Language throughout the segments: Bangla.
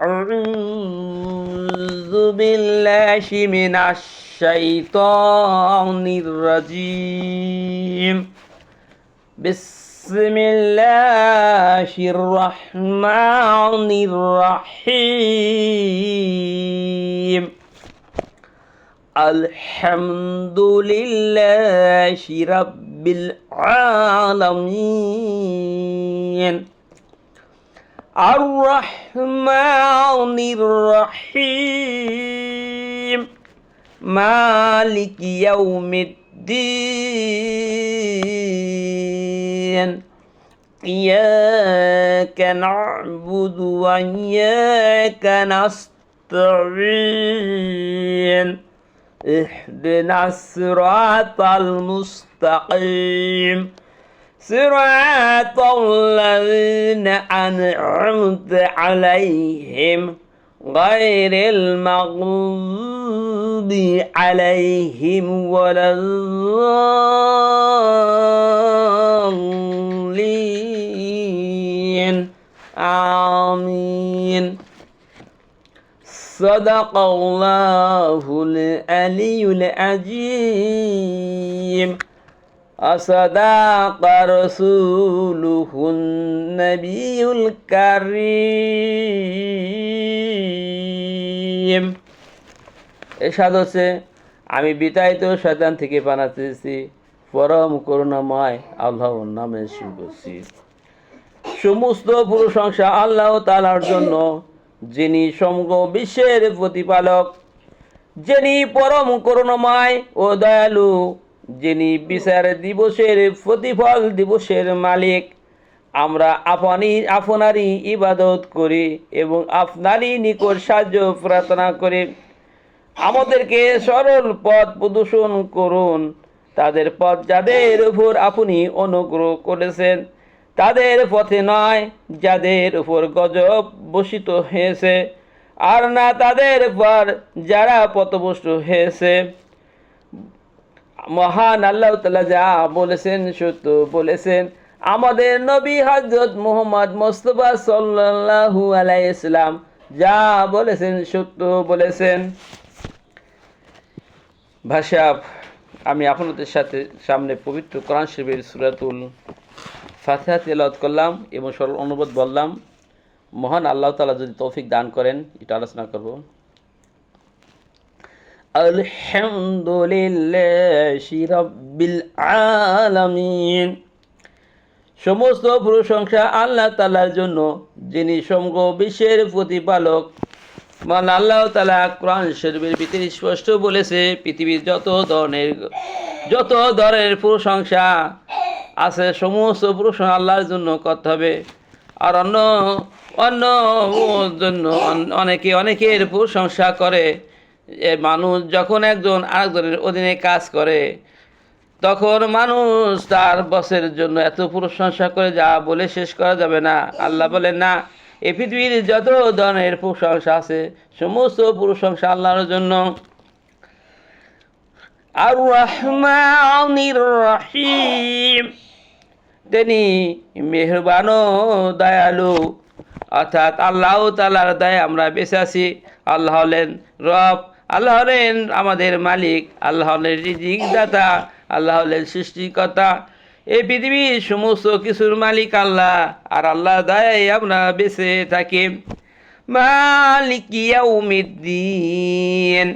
أعوذ بالله من الشيطان الرجيم. بسم الله الرحمن الرحيم. الحمد لله رب العالمين. الرحمن الرحيم. مالك يوم الدين. إياك نعبد وإياك نستعين. اهدنا الصراط المستقيم. صراط الذين أنعمت عليهم غير المغضوب عليهم ولا الضالين. آمين. صدق الله العلي العظيم. أصدق رسوله النبي الكريم. এরশাদ হচ্ছে, আমি বিতাড়িত শয়তান থেকে পানা চেয়েছি, পরম করুণাময় আল্লাহর নামে শুরু করছি। সমস্ত প্রশংসা আল্লাহ তাআলার জন্য, যিনি সমগ্র বিশ্বের প্রতিপালক, যিনি পরম করুণাময় ও দয়ালু, যিনি বিচার দিবসের প্রতিফল দিবসের মালিক। আমরা আপনারই ইবাদত করি এবং আপনারই নিকট সাহায্য প্রার্থনা করি। আমাদেরকে সরল পথ প্রদর্শন করুন, তাদের পথ যাদের উপর আপনি অনুগ্রহ করেছেন, তাদের পথে নয় যাদের উপর গজব বর্ষিত হয়েছে, আর না তাদের পর যারা পথভ্রষ্ট হয়েছে। মহান আল্লাহ তাআলা যা বলেছেন সত্য বলেছেন। আমাদের নবী হযরত মুহাম্মদ মুস্তাফা সাল্লাল্লাহু আলাইহি সাল্লাম যা বলেছেন সত্য বলেছেন। ভাষা আমি আপনাদের সামনে পবিত্র কোরআন শরীফের সূরাতুল ফাতিহা তেলাওয়াত করলাম এবং সরল অনুবাদ বললাম। মহান আল্লাহ তাআলা যদি তৌফিক দান করেন এটা আলোচনা করব। আলহামদুলিল্লাহি রাব্বিল আলামিন। সমস্ত প্রশংসা আল্লাহ তাআলার জন্য, যিনি সমগ্র বিশ্বের প্রতিপালক। মহান আল্লাহ তাআলা কোরআন শরীফের ভিতরে স্পষ্ট বলেছে, পৃথিবীর যত ধরনের প্রশংসা আছে সমস্ত প্রশংসা আল্লাহর জন্য করতে হবে। আর অন্য জন্য অনেকের প্রশংসা করে। মানুষ যখন একজন আরেকজনের অধীনে কাজ করে, তখন মানুষ তার বসের জন্য এত প্রশংসা করে যা বলে শেষ করা যাবে না। আল্লাহ বলেন না, এই পৃথিবীর যত ধরনের প্রশংসা আছে সমস্ত প্রশংসা আল্লাহর জন্য। আর রহমানির রহিম, তিনি মেহেরবান ও দয়ালু, অর্থাৎ আল্লাহ তাআলার দয়ায় আমরা বেঁচে আছি। আল্লাহ হলেন রব, আল্লাহ হলেন আমাদের মালিক, আল্লাহ হলেন রিজিক দাতা, আল্লাহ হলেন সৃষ্টিকর্তা। এই পৃথিবীর সমস্ত কিছুর মালিক আল্লাহ, আর আল্লাহ দয়ায় আমরা বেঁচে থাকি। মালিক ইয়াউমিদ্দিন,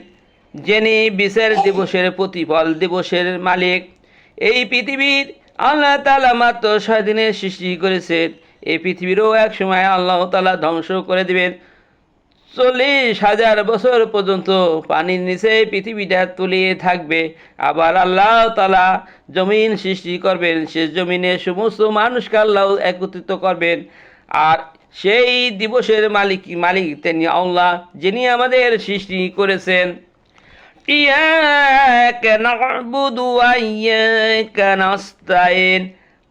যিনি বিচার দিবসের প্রতিফল দিবসের মালিক। এই পৃথিবীর আল্লাহ তাআলা মাত্র 6 দিনে সৃষ্টি করেছেন। এই পৃথিবীরও এক সময় আল্লাহ তাআলা ধ্বংস করে দিবেন। 40,000 বছর পর্যন্ত পানির নিচে পৃথিবীটা তলিয়ে থাকবে। আবার আল্লাহ তাআলা জমিন সৃষ্টি করবেন, সে জমিনে সমস্ত মানুষকে আল্লাহ একত্রিত করবেন। আর সেই দিবসের মালিক তিনি আল্লাহ, যিনি আমাদের সৃষ্টি করেছেন। ইয়াকা না'বুদু ওয়া ইয়াকা নাস্তাইন,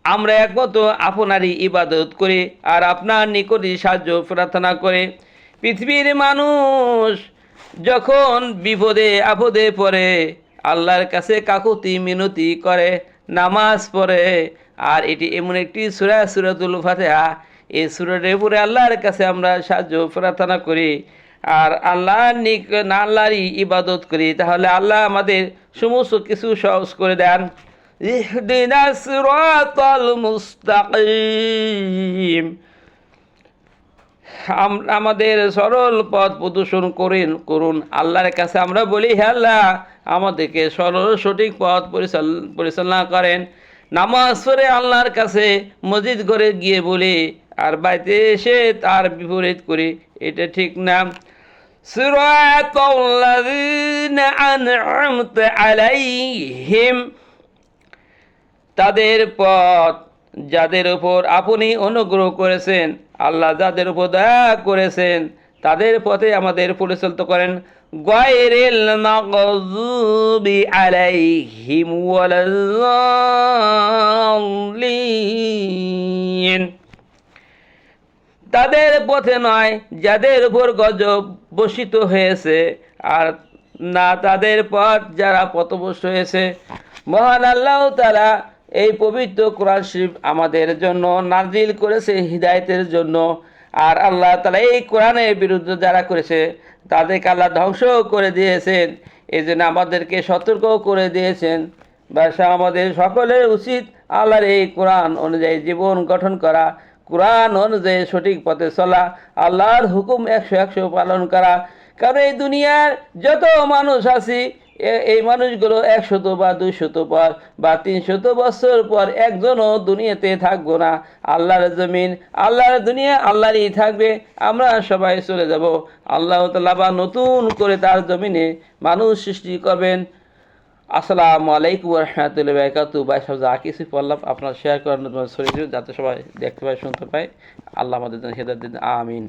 আমরা একমাত্র আপনারই ইবাদত করি আর আপনার নিকটই সাহায্য প্রার্থনা করে। পৃথিবীর মানুষ যখন বিপদে আপদে পড়ে আল্লাহর কাছে কাকুতি মিনতি করে, নামাজ পড়ে। আর এটি এমন একটি সূরা, সূরাতুল ফাতিহা, এই সূরার উপরে আল্লাহর কাছে আমরা সাহায্য প্রার্থনা করি আর আল্লাহরই ইবাদত করি, তাহলে আল্লাহ আমাদের সমস্ত কিছু সহজ করে দেন। ইহদিনাস সিরাতাল মুস্তাকিম, আমাদের সরল পথ প্রদর্শন করুন। আল্লাহর কাছে আমরা বলি, হে আল্লাহ আমাদেরকে সরল সঠিক পথ পরিচালনা করেন। নামাজ পড়ে আল্লাহর কাছে মসজিদ ঘরে গিয়ে বলি আর বাড়িতে এসে তার বিপরীত করি, এটা ঠিক না। সিরাতাল্লাযীনা আন'আমতা আলাইহিম, তাদের পথ যাদের উপর আপনি অনুগ্রহ করেছেন, আল্লাহ যাদের উপর দয়া করেছেন তাদের পথে আমাদের পরিচালিত করেন। গায়রিল মাগযুবি আলাইহিম ওয়ালাদ-দাল্লিন, তাদের পথে নয় যাদের উপর গজব বর্ষিত হয়েছে, আর না তাদের পথ যারা পথভ্রষ্ট হয়েছে। মহান আল্লাহ তাআলা এই পবিত্র কোরআন শরীফ আমাদের জন্য নাজিল করেছে হিদায়াতের জন্য, আর আল্লাহ তাআলা এই কোরআনের বিরুদ্ধে যারা করেছে তাদেরকে আল্লাহ ধ্বংস করে দিয়েছেন। এই জন্য আমাদেরকে সতর্ক করে দিয়েছেন। বাসা আমাদের সকলের উচিত আল্লাহর এই কোরআন অনুযায়ী জীবন গঠন করা, কোরআন অনুযায়ী সঠিক পথে চলা, আল্লাহর হুকুম 100 পালন করা। কারণ এই দুনিয়ার যত মানুষ আছে এই মানুষগুলো 100 বা 200 পর বা 300 বছর পর একজনও দুনিয়াতে থাকবো না। আল্লাহর জমিন, আল্লাহর দুনিয়া আল্লাহরই থাকবে, আমরা সবাই চলে যাব। আল্লাহ তাআলা আবার নতুন করে তার জমিনে মানুষ সৃষ্টি করবেন। আসসালামু আলাইকুম ওয়া রাহমাতুল্লাহি ওয়া বারাকাতুহু। ভাই সব যা কিছু বললাম আপনারা শেয়ার করেন, যাতে সবাই দেখতে পায় শুনতে পায়। আল্লাহ আমাদের জন্য হেদায়েত দিন, আমিন।